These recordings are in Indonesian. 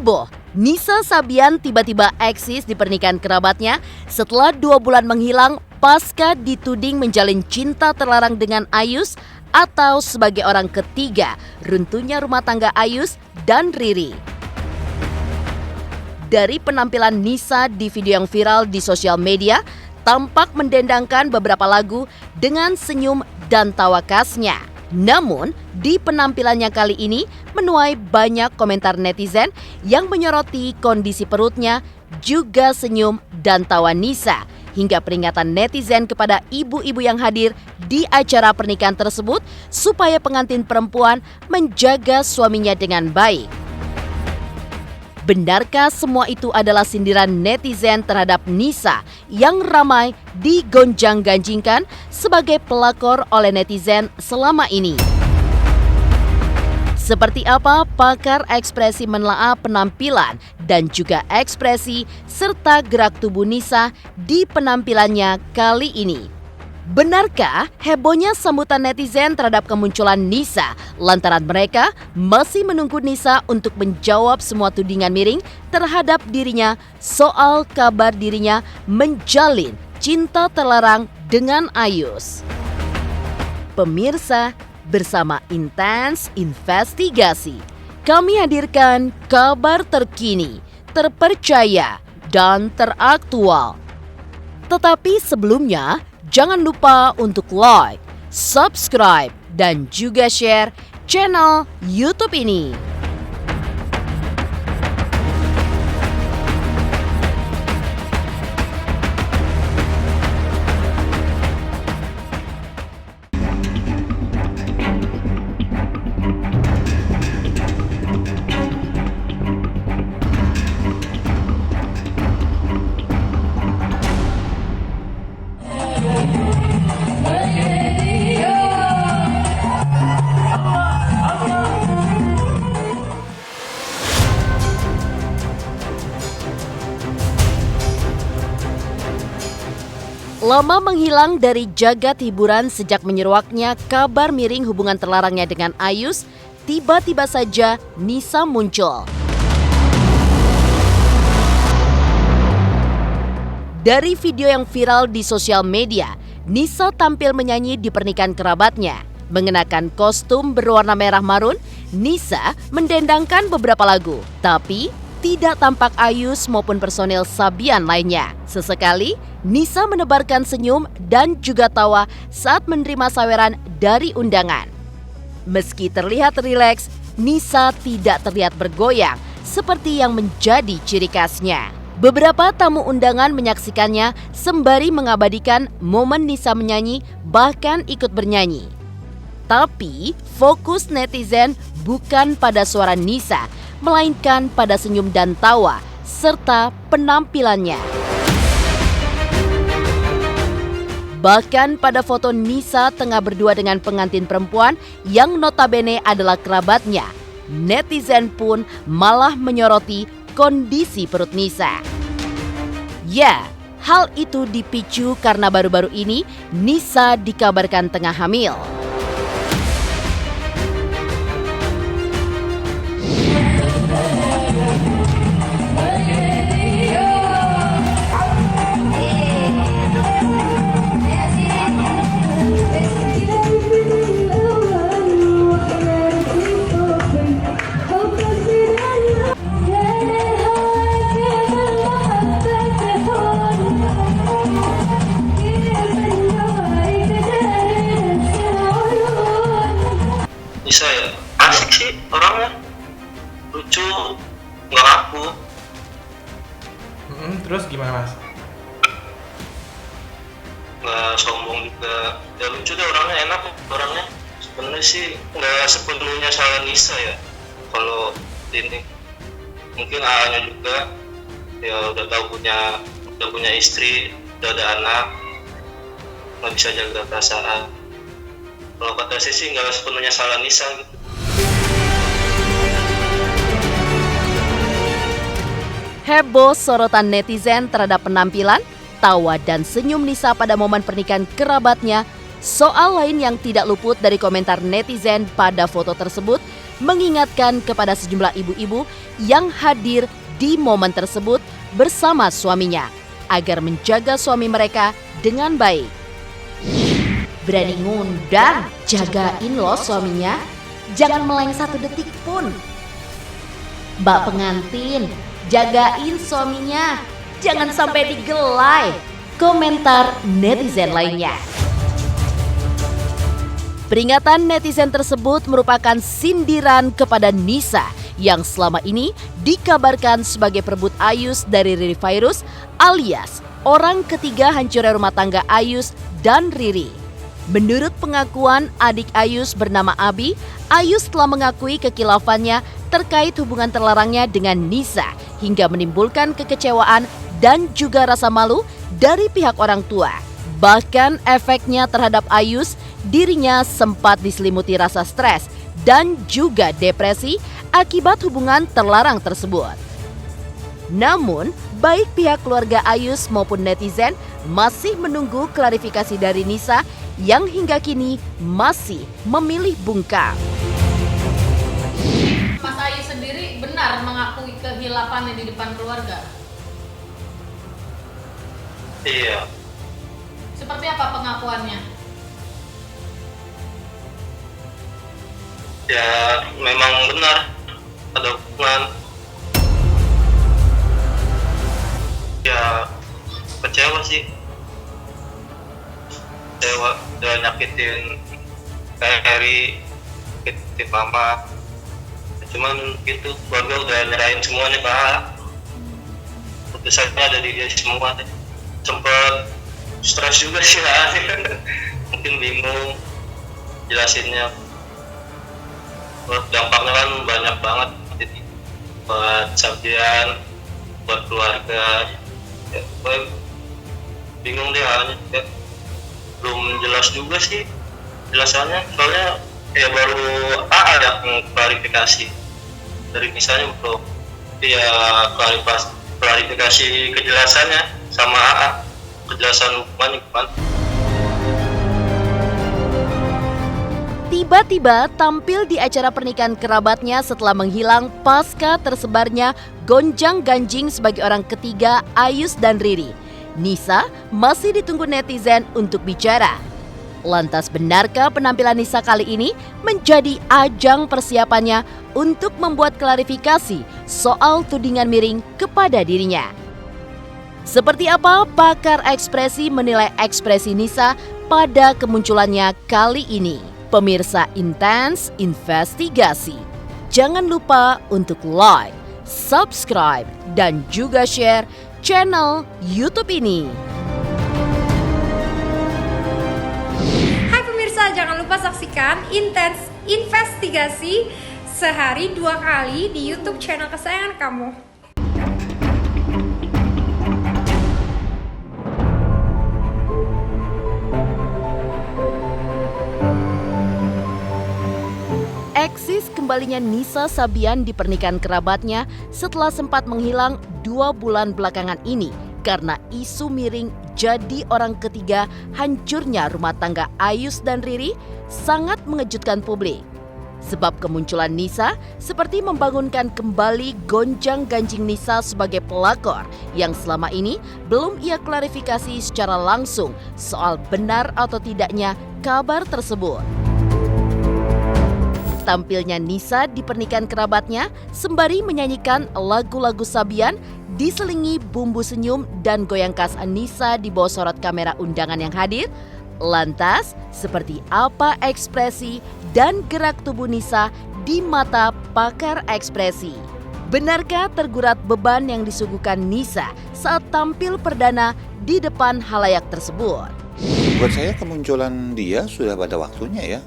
Heboh, Nisa Sabian tiba-tiba eksis di pernikahan kerabatnya setelah 2 bulan menghilang pasca dituding menjalin cinta terlarang dengan Ayus atau sebagai orang ketiga runtuhnya rumah tangga Ayus dan Riri. Dari penampilan Nisa di video yang viral di sosial media, tampak mendendangkan beberapa lagu dengan senyum dan tawa khasnya. Namun, di penampilannya kali ini menuai banyak komentar netizen yang menyoroti kondisi perutnya, juga senyum dan tawa Nisa, hingga peringatan netizen kepada ibu-ibu yang hadir di acara pernikahan tersebut supaya pengantin perempuan menjaga suaminya dengan baik. Benarkah semua itu adalah sindiran netizen terhadap Nisa yang ramai digonjang-ganjingkan sebagai pelakor oleh netizen selama ini? Seperti apa pakar ekspresi menelaah penampilan dan juga ekspresi serta gerak tubuh Nisa di penampilannya kali ini? Benarkah hebohnya sambutan netizen terhadap kemunculan Nisa lantaran mereka masih menunggu Nisa untuk menjawab semua tudingan miring terhadap dirinya soal kabar dirinya menjalin cinta terlarang dengan Ayus? Pemirsa, bersama Intens Investigasi, kami hadirkan kabar terkini, terpercaya, dan teraktual. Tetapi sebelumnya, jangan lupa untuk like, subscribe, dan juga share channel YouTube ini. Lama menghilang dari jagat hiburan sejak menyeruaknya kabar miring hubungan terlarangnya dengan Ayus, tiba-tiba saja Nisa muncul. Dari video yang viral di sosial media, Nisa tampil menyanyi di pernikahan kerabatnya. Mengenakan kostum berwarna merah marun, Nisa mendendangkan beberapa lagu, tapi tidak tampak Ayus maupun personel Sabian lainnya. Sesekali, Nisa menebarkan senyum dan juga tawa saat menerima saweran dari undangan. Meski terlihat rileks, Nisa tidak terlihat bergoyang seperti yang menjadi ciri khasnya. Beberapa tamu undangan menyaksikannya sembari mengabadikan momen Nisa menyanyi bahkan ikut bernyanyi. Tapi fokus netizen bukan pada suara Nisa, melainkan pada senyum dan tawa serta penampilannya. Bahkan pada foto Nisa tengah berdua dengan pengantin perempuan yang notabene adalah kerabatnya, netizen pun malah menyoroti kondisi perut Nisa. Ya, hal itu dipicu karena baru-baru ini Nisa dikabarkan tengah hamil. Nisa ya, asik sih orangnya, lucu, nggak kaku. Terus gimana mas? Nggak sombong juga, ya lucu deh orangnya, enak orangnya. Sebenarnya sih nggak sepenuhnya salah Nisa ya. Kalau ini mungkin A-nya juga ya udah punya istri, udah ada anak, nggak bisa jaga perasaan. Kalau kata saya sih nggak sepenuhnya salah Nisa gitu. Heboh sorotan netizen terhadap penampilan, tawa dan senyum Nisa pada momen pernikahan kerabatnya Soal lain yang tidak luput dari komentar netizen pada foto tersebut mengingatkan kepada sejumlah ibu-ibu yang hadir di momen tersebut bersama suaminya agar menjaga suami mereka dengan baik. Berani ngundang, jagain loh suaminya, jangan meleng 1 detik pun. Mbak pengantin, jagain suaminya, jangan sampai digelai. Komentar netizen lainnya. Peringatan netizen tersebut merupakan sindiran kepada Nisa yang selama ini dikabarkan sebagai perebut Ayus dari Riri Virus alias orang ketiga hancurnya rumah tangga Ayus dan Riri. Menurut pengakuan adik Ayus bernama Abi, Ayus telah mengakui kekilafannya terkait hubungan terlarangnya dengan Nisa hingga menimbulkan kekecewaan dan juga rasa malu dari pihak orang tua. Bahkan efeknya terhadap Ayus, dirinya sempat diselimuti rasa stres dan juga depresi akibat hubungan terlarang tersebut. Namun, baik pihak keluarga Ayus maupun netizen masih menunggu klarifikasi dari Nisa yang hingga kini masih memilih bungkam. Mas Ayus sendiri benar mengakui kehilafannya di depan keluarga? Iya. Seperti apa pengakuannya? Ya memang benar ada hubungan. Ya kecewa sih. Kecewa udah nyakitin Harry, nyakitin mama. Cuman gitu, keluarga udah nyerahin semuanya ke A. Putusannya ada di dia semua. Sempet stres juga sih lah. Mungkin bingung jelasinnya. Dampaknya kan banyak banget jadi buat Sabian, buat keluarga. Ya, bingung deh halnya. Ya, belum jelas juga sih jelasannya. Soalnya ya baru AA yang klarifikasi dari misalnya belum. Ya klarifikasi kejelasannya sama AA. Kejelasan hukuman gimana? Tiba-tiba tampil di acara pernikahan kerabatnya setelah menghilang pasca tersebarnya gonjang-ganjing sebagai orang ketiga Ayus dan Riri. Nisa masih ditunggu netizen untuk bicara. Lantas benarkah penampilan Nisa kali ini menjadi ajang persiapannya untuk membuat klarifikasi soal tudingan miring kepada dirinya? Seperti apa pakar ekspresi menilai ekspresi Nisa pada kemunculannya kali ini? Pemirsa Intens Investigasi, jangan lupa untuk like, subscribe, dan juga share channel YouTube ini. Hai pemirsa, jangan lupa saksikan Intens Investigasi sehari 2 kali di YouTube channel kesayangan kamu. Eksis kembalinya Nisa Sabian di pernikahan kerabatnya setelah sempat menghilang 2 bulan belakangan ini karena isu miring jadi orang ketiga hancurnya rumah tangga Ayus dan Riri sangat mengejutkan publik. Sebab kemunculan Nisa seperti membangunkan kembali gonjang-ganjing Nisa sebagai pelakor yang selama ini belum ia klarifikasi secara langsung soal benar atau tidaknya kabar tersebut. Tampilnya Nisa di pernikahan kerabatnya sembari menyanyikan lagu-lagu Sabian diselingi bumbu senyum dan goyang khas Nisa di bawah sorot kamera undangan yang hadir. Lantas, seperti apa ekspresi dan gerak tubuh Nisa di mata pakar ekspresi? Benarkah tergurat beban yang disuguhkan Nisa saat tampil perdana di depan halayak tersebut? Buat saya kemunculan dia sudah pada waktunya ya.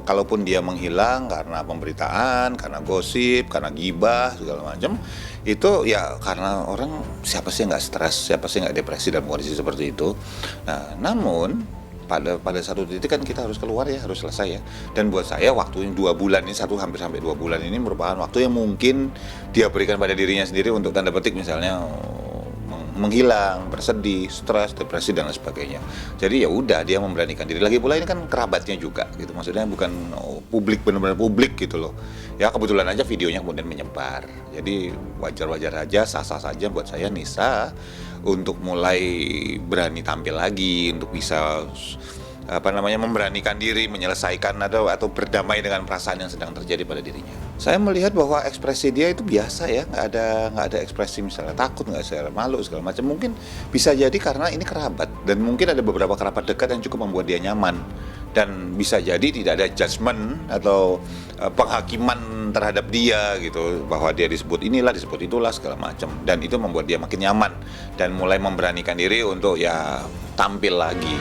Kalaupun dia menghilang karena pemberitaan, karena gosip, karena gibah segala macam, itu ya karena orang siapa sih nggak stres, siapa sih nggak depresi dalam kondisi seperti itu. Nah, namun pada satu titik kan kita harus keluar ya, harus selesai ya. Dan buat saya waktu yang 2 bulan ini, hampir sampai 2 bulan ini merupakan waktu yang mungkin dia berikan pada dirinya sendiri untuk tanda petik misalnya menghilang, bersedih, stres, depresi dan lain sebagainya. Jadi ya udah dia memberanikan diri. Lagi pula ini kan kerabatnya juga gitu. Maksudnya bukan publik, benar-benar publik gitu loh. Ya kebetulan aja videonya kemudian menyebar. Jadi wajar-wajar aja, sah-sah saja buat saya Nisa untuk mulai berani tampil lagi, untuk bisa memberanikan diri, menyelesaikan atau berdamai dengan perasaan yang sedang terjadi pada dirinya. Saya melihat bahwa ekspresi dia itu biasa ya, nggak ada ekspresi misalnya takut, nggak ada malu segala macam. Mungkin bisa jadi karena ini kerabat dan mungkin ada beberapa kerabat dekat yang cukup membuat dia nyaman dan bisa jadi tidak ada judgement atau penghakiman terhadap dia gitu, bahwa dia disebut inilah, disebut itulah segala macam, dan itu membuat dia makin nyaman dan mulai memberanikan diri untuk ya tampil lagi.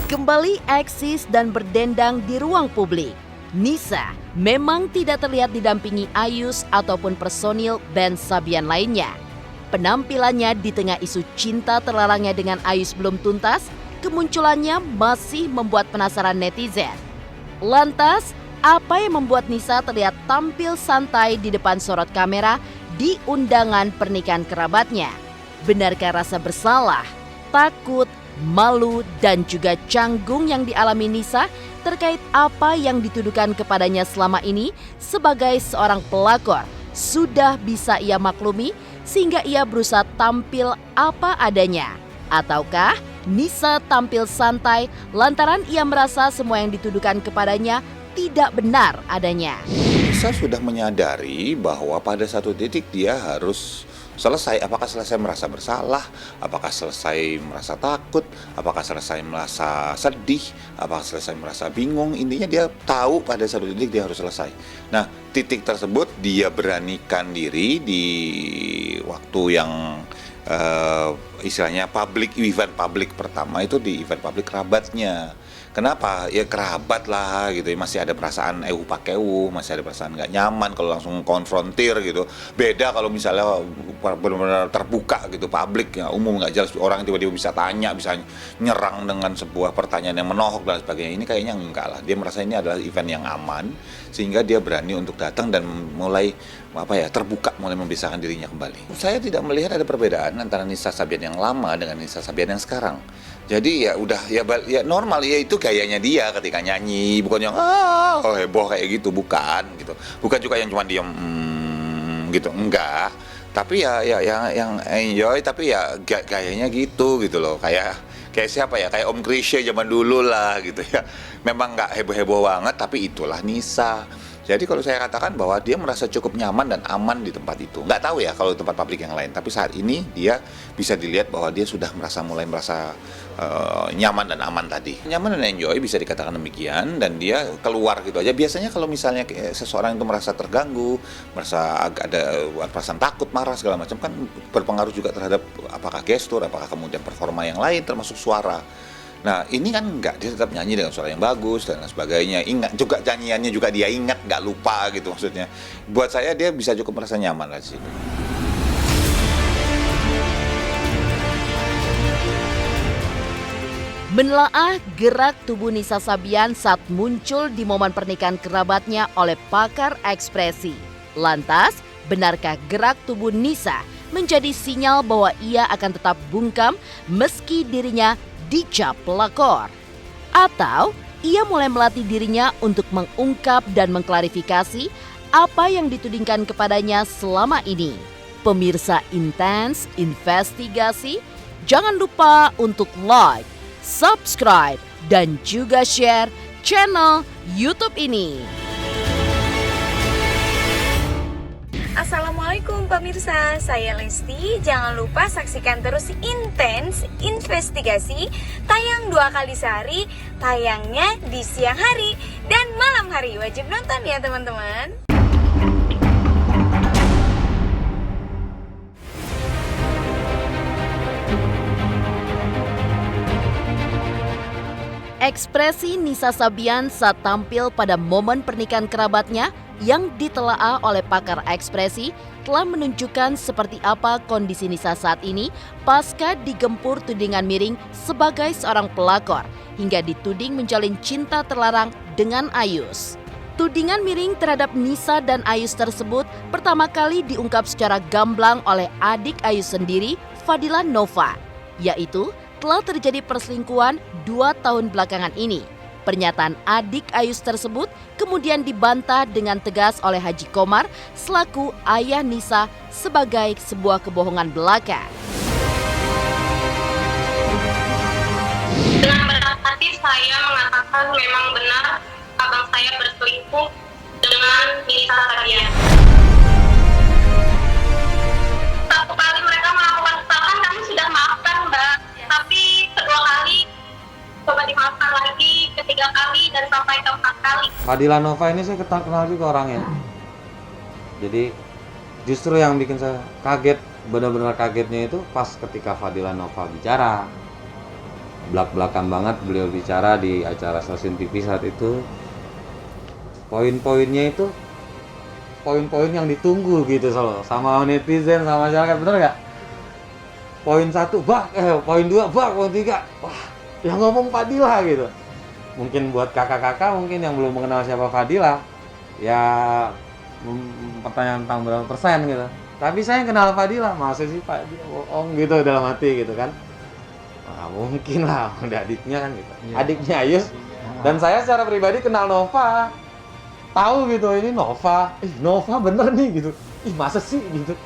Kembali eksis dan berdendang di ruang publik, Nisa memang tidak terlihat didampingi Ayus ataupun personil band Sabian lainnya. Penampilannya di tengah isu cinta terlarangnya dengan Ayus belum tuntas, kemunculannya masih membuat penasaran netizen. Lantas, apa yang membuat Nisa terlihat tampil santai di depan sorot kamera di undangan pernikahan kerabatnya? Benarkah rasa bersalah, takut, malu, dan juga canggung yang dialami Nisa terkait apa yang dituduhkan kepadanya selama ini sebagai seorang pelakor sudah bisa ia maklumi sehingga ia berusaha tampil apa adanya? Ataukah Nisa tampil santai lantaran ia merasa semua yang dituduhkan kepadanya tidak benar adanya? Nisa sudah menyadari bahwa pada satu titik dia harus selesai. Apakah selesai merasa bersalah, apakah selesai merasa takut, apakah selesai merasa sedih, apakah selesai merasa bingung. Intinya dia tahu pada satu titik dia harus selesai. Nah, titik tersebut dia beranikan diri di waktu yang istilahnya event publik pertama itu di event publik kerabatnya. Kenapa? Ya kerabat lah gitu, masih ada perasaan pakeu, masih ada perasaan nggak nyaman kalau langsung konfrontir gitu. Beda kalau misalnya benar-benar terbuka gitu, publik ya, umum nggak jelas, orang tiba-tiba bisa tanya, bisa nyerang dengan sebuah pertanyaan yang menohok dan sebagainya. Ini kayaknya enggak lah, dia merasa ini adalah event yang aman sehingga dia berani untuk datang dan mulai terbuka, mulai membisahkan dirinya kembali. Saya tidak melihat ada perbedaan antara Nisa Sabian yang lama dengan Nisa Sabian yang sekarang. Jadi ya udah ya normal, ya itu gayanya dia ketika nyanyi, bukan yang heboh kayak gitu, bukan gitu. Bukan juga yang cuma diam gitu, enggak. Tapi ya yang enjoy, tapi ya gayanya gitu loh. Kayak siapa ya? Kayak Om Krisye zaman dulu lah gitu ya. Memang nggak heboh-heboh banget, tapi itulah Nisa. Jadi kalau saya katakan bahwa dia merasa cukup nyaman dan aman di tempat itu. Nggak tahu ya kalau tempat publik yang lain, tapi saat ini dia bisa dilihat bahwa dia sudah mulai merasa nyaman dan aman tadi. Nyaman dan enjoy bisa dikatakan demikian, dan dia keluar gitu aja. Biasanya kalau misalnya seseorang itu merasa terganggu, merasa agak ada perasaan takut, marah segala macam, kan berpengaruh juga terhadap apakah gestur, apakah kemudian performa yang lain termasuk suara. Nah ini kan enggak, dia tetap nyanyi dengan suara yang bagus dan sebagainya. Ingat juga nyanyiannya juga dia ingat, nggak lupa gitu maksudnya. Buat saya dia bisa cukup merasa nyaman lah di situ. Menelaah gerak tubuh Nisa Sabian saat muncul di momen pernikahan kerabatnya oleh pakar ekspresi. Lantas, benarkah gerak tubuh Nisa menjadi sinyal bahwa ia akan tetap bungkam meski dirinya dicap pelakor? Atau ia mulai melatih dirinya untuk mengungkap dan mengklarifikasi apa yang ditudingkan kepadanya selama ini? Pemirsa Intens Investigasi, jangan lupa untuk like, subscribe, dan juga share channel YouTube ini. Assalamualaikum pemirsa, saya Lesti. Jangan lupa saksikan terus Intens Investigasi, tayang 2 kali sehari, tayangnya di siang hari dan malam hari. Wajib nonton ya teman-teman. Ekspresi Nisa Sabian saat tampil pada momen pernikahan kerabatnya yang ditelaah oleh pakar ekspresi telah menunjukkan seperti apa kondisi Nisa saat ini pasca digempur tudingan miring sebagai seorang pelakor hingga dituding menjalin cinta terlarang dengan Ayus. Tudingan miring terhadap Nisa dan Ayus tersebut pertama kali diungkap secara gamblang oleh adik Ayus sendiri, Fadila Nova, yaitu telah terjadi perselingkuhan 2 tahun belakangan ini. Pernyataan adik Ayus tersebut kemudian dibantah dengan tegas oleh Haji Komar selaku ayah Nisa sebagai sebuah kebohongan belaka. Dengan berat hati saya mengatakan memang benar abang saya berselingkuh dengan Nisa Sabian. Satu kali mereka melakukan kesalahan kami sudah maafkan Mbak, tapi kedua kali coba dimaafkan lagi, ketiga kali dan sampai keempat kali. Fadila Nova ini saya kenal juga orangnya. Jadi justru yang bikin saya kaget, benar-benar kagetnya itu pas ketika Fadila Nova bicara. Belak-belakan banget beliau bicara di acara stasiun TV saat itu. Poin-poinnya itu poin-poin yang ditunggu gitu sama netizen, sama masyarakat, bener nggak? Poin 1 bak, poin 2 bak, poin 3, wah, yang ngomong Fadila gitu. Mungkin buat kakak-kakak mungkin yang belum mengenal siapa Fadila, ya pertanyaan tentang berapa persen gitu. Tapi saya kenal Fadila, masa sih Pak bohong gitu dalam hati gitu kan? Nah, mungkin lah, udah adiknya kan gitu. Ya. Adiknya Ayus. Dan saya secara pribadi kenal Nova. Tahu gitu, ini Nova. Nova bener nih gitu. Masa sih gitu.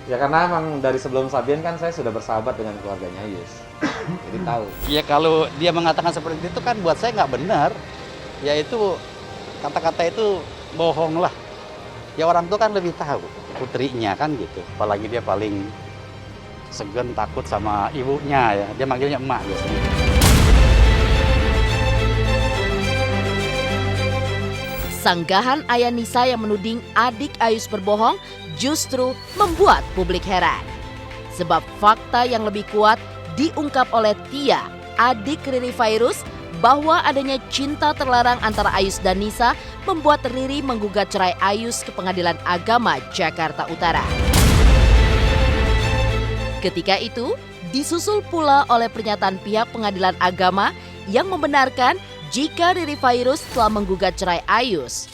Ya karena emang dari sebelum Sabian kan saya sudah bersahabat dengan keluarganya Ayus. Jadi tahu. Ya kalau dia mengatakan seperti itu kan buat saya nggak benar. Ya itu kata-kata itu bohong lah. Ya orang tua kan lebih tahu putrinya kan gitu. Apalagi dia paling segan takut sama ibunya ya, dia manggilnya emak biasanya. Sanggahan ayah Nisa yang menuding adik Ayus berbohong justru membuat publik heran. Sebab fakta yang lebih kuat diungkap oleh Tia, adik Riri Fairuz, bahwa adanya cinta terlarang antara Ayus dan Nisa membuat Riri menggugat cerai Ayus ke Pengadilan Agama Jakarta Utara. Ketika itu, disusul pula oleh pernyataan pihak pengadilan agama yang membenarkan jika Riri Fairuz telah menggugat cerai Ayus.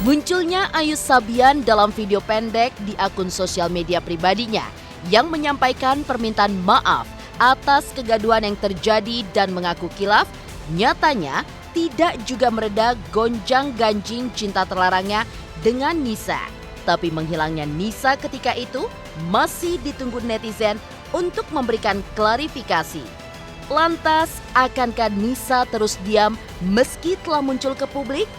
Munculnya Ayus Sabian dalam video pendek di akun sosial media pribadinya yang menyampaikan permintaan maaf atas kegaduhan yang terjadi dan mengaku kilaf, nyatanya tidak juga mereda gonjang-ganjing cinta terlarangnya dengan Nisa. Tapi menghilangnya Nisa ketika itu masih ditunggu netizen untuk memberikan klarifikasi. Lantas, akankah Nisa terus diam meski telah muncul ke publik?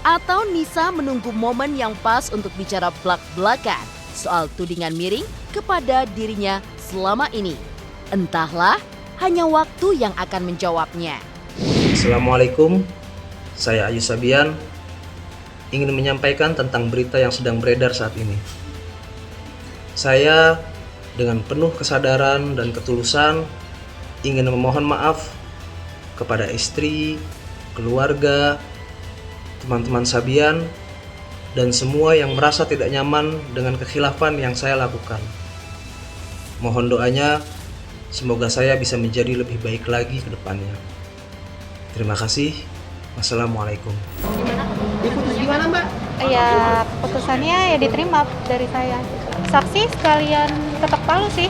Atau Nisa menunggu momen yang pas untuk bicara belak-belakan soal tudingan miring kepada dirinya selama ini? Entahlah, hanya waktu yang akan menjawabnya. Assalamualaikum, saya Ayus Sabian. Ingin menyampaikan tentang berita yang sedang beredar saat ini. Saya dengan penuh kesadaran dan ketulusan ingin memohon maaf kepada istri, keluarga, teman-teman Sabian, dan semua yang merasa tidak nyaman dengan kekhilafan yang saya lakukan. Mohon doanya, semoga saya bisa menjadi lebih baik lagi ke depannya. Terima kasih. Wassalamualaikum. Gimana Mbak? Ya putusannya ya diterima dari saya. Saksi sekalian ketok palu sih.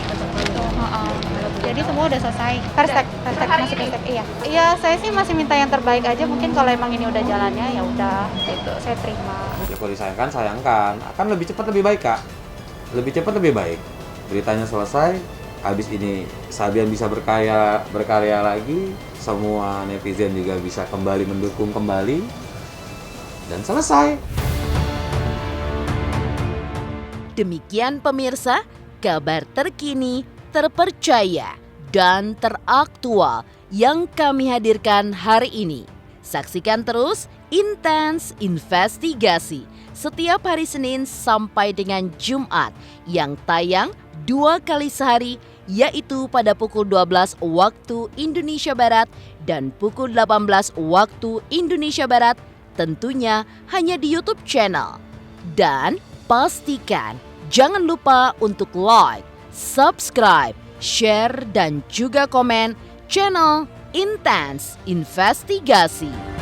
Jadi semua udah selesai. Persek masih persek. Iya. Iya, saya sih masih minta yang terbaik aja. Mungkin kalau emang ini udah jalannya ya udah itu saya terima. Ya kalau disayangkan sayangkan. Akan lebih cepat lebih baik Kak. Lebih cepat lebih baik. Beritanya selesai. Habis ini Sabian bisa berkarya lagi. Semua netizen juga bisa kembali mendukung kembali. Dan selesai. Demikian pemirsa, kabar terkini, terpercaya, dan teraktual yang kami hadirkan hari ini. Saksikan terus Intens Investigasi setiap hari Senin sampai dengan Jumat yang tayang 2 kali sehari, yaitu pada pukul 12 waktu Indonesia Barat dan pukul 18 waktu Indonesia Barat, tentunya hanya di YouTube channel. Dan pastikan jangan lupa untuk like, subscribe, share, dan juga komen channel Intens Investigasi.